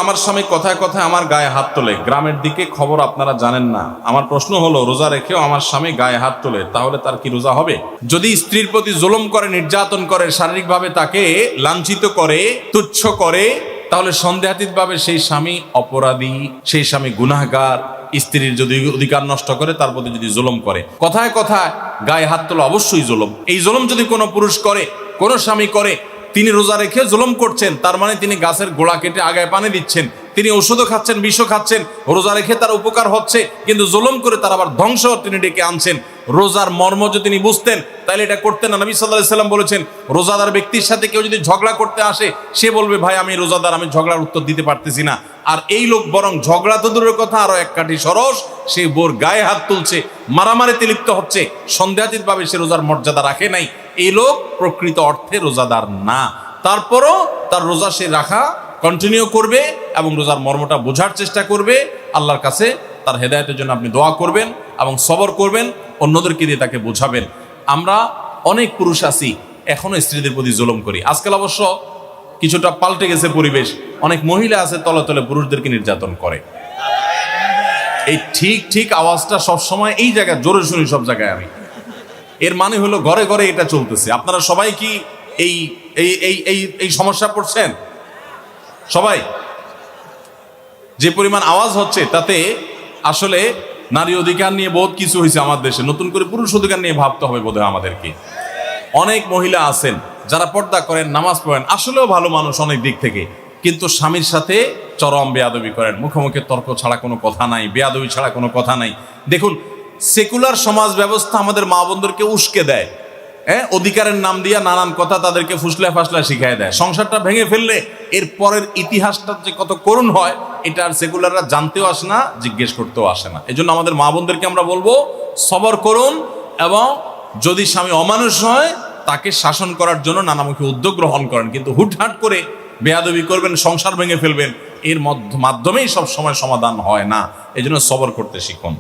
আমার স্বামী কথায় কথায় আমার গায়ে হাত তোলে, গ্রামের দিকে খবর আপনারা জানেন না। আমার প্রশ্ন হলো, রোজা রেখেও আমার স্বামী গায়ে হাত তোলে, তাহলে তার কি রোজা হবে? যদি স্ত্রীর প্রতি জুলুম করে, নির্যাতন করে, শারীরিকভাবে তাকে লাঞ্ছিত করে, তুচ্ছ করে, তাহলে সন্দেহাতীতভাবে সেই স্বামী অপরাধী, সেই স্বামী গুনাহগার। স্ত্রীর যদি অধিকার নষ্ট করে, তার প্রতি যদি জুলুম করে, কথায় কথায় গায়ে হাত তোলা অবশ্যই জুলুম। এই জুলুম যদি কোনো পুরুষ করে, কোনো স্বামী করে, তিনি রোজা রেখে জুলুম করছেন, তার মানে তিনি গাছের গোড়া কেটে আগায় পানি দিচ্ছেন, তিনি ওষুধও খাচ্ছেন, বিষও খাচ্ছেন। রোজা রেখে তার উপকার হচ্ছে, কিন্তু জুলুম করে তার আবার ধ্বংস তিনি ডেকে আনছেন। রোজার মর্ম যদি তিনি বুঝতেন, তাহলে এটা করতেন না। নবী সাল্লাল্লাহু আলাইহি সাল্লাম বলেছেন, রোজাদার ব্যক্তির সাথে কেউ যদি ঝগড়া করতে আসে, সে বলবে, ভাই আমি রোজাদার, আমি ঝগড়ার উত্তর দিতে পারতেছি না। আর এই লোক বরং ঝগড়া তো দূরের কথা, আরো এক কাঠি সরস, সে বোর গায়ে হাত তুলছে, মারামারিতে লিপ্ত হচ্ছে, সন্দেহাতীতভাবে সে রোজার মর্যাদা রাখে নাই। এই লোক প্রকৃত অর্থে রোজাদার না। তারপরও তার রোজা সে রাখা কন্টিনিউ করবে এবং রোজার মর্মটা বোঝার চেষ্টা করবে। আল্লাহর কাছে তার হেদায়েতের জন্য আপনি দোয়া করবেন এবং সবর করবেন, অন্যদেরকে দিয়ে তাকে বোঝাবেন। আমরা অনেক পুরুষ আছি এখনো স্ত্রীদের প্রতি জুলুম করি। আজকাল অবশ্য কিছুটা পাল্টে গেছে পরিবেশ, অনেক মহিলা আছে তলে তলে পুরুষদেরকে নির্যাতন করে। এই ঠিক ঠিক আওয়াজটা সবসময় এই জায়গায় জোরে শুনি, সব জায়গায় আমি। এর মানে হলো ঘরে ঘরে এটা চলতেছে। আপনারা সবাই কি এই এই এই এই এই সমস্যা পড়ছেন? সবাই? যে পরিমাণ আওয়াজ হচ্ছে তাতে আসলে নারী অধিকার নিয়ে বহুত কিছু হয়েছে আমার দেশে, নতুন করে পুরুষ অধিকার নিয়ে ভাবতে হবে বোধহয় আমাদেরকে। অনেক মহিলা আছেন যারা পর্দা করেন, নামাজ পড়েন, আসলেও ভালো মানুষ অনেক দিক থেকে, কিন্তু স্বামীর সাথে চরম বেয়াদবি করেন। মুখে মুখে তর্ক ছাড়া কোনো কথা নাই, বেয়াদবি ছাড়া কোনো কথা নাই। দেখুন, সেকুলার সমাজ ব্যবস্থা আমাদের মা বোনদেরকে উস্কে দেয়, অধিকারের নাম দিয়া নানান কথা তাদেরকে ফুসলা ফাসলা শিখাই দেয়। সংসারটা ভেঙে ফেললে এর পরের ইতিহাসটা যে কত করুণ হয়, এটা আর সেকুলাররা জানতেও আসে না, জিজ্ঞেস করতেও আসে না। এই জন্য আমাদের মা বোনদেরকে আমরা বলবো, সবর করুন এবং যদি স্বামী অমানুষ হয় তাকে শাসন করার জন্য নানামুখী উদ্যোগ গ্রহণ করেন, কিন্তু হুটহাট করে বেয়াদবি করবেন, সংসার ভেঙে ফেলবেন, এর মাধ্যমেই সব সময় সমাধান হয় না। এই জন্য সবর করতে শিখুন।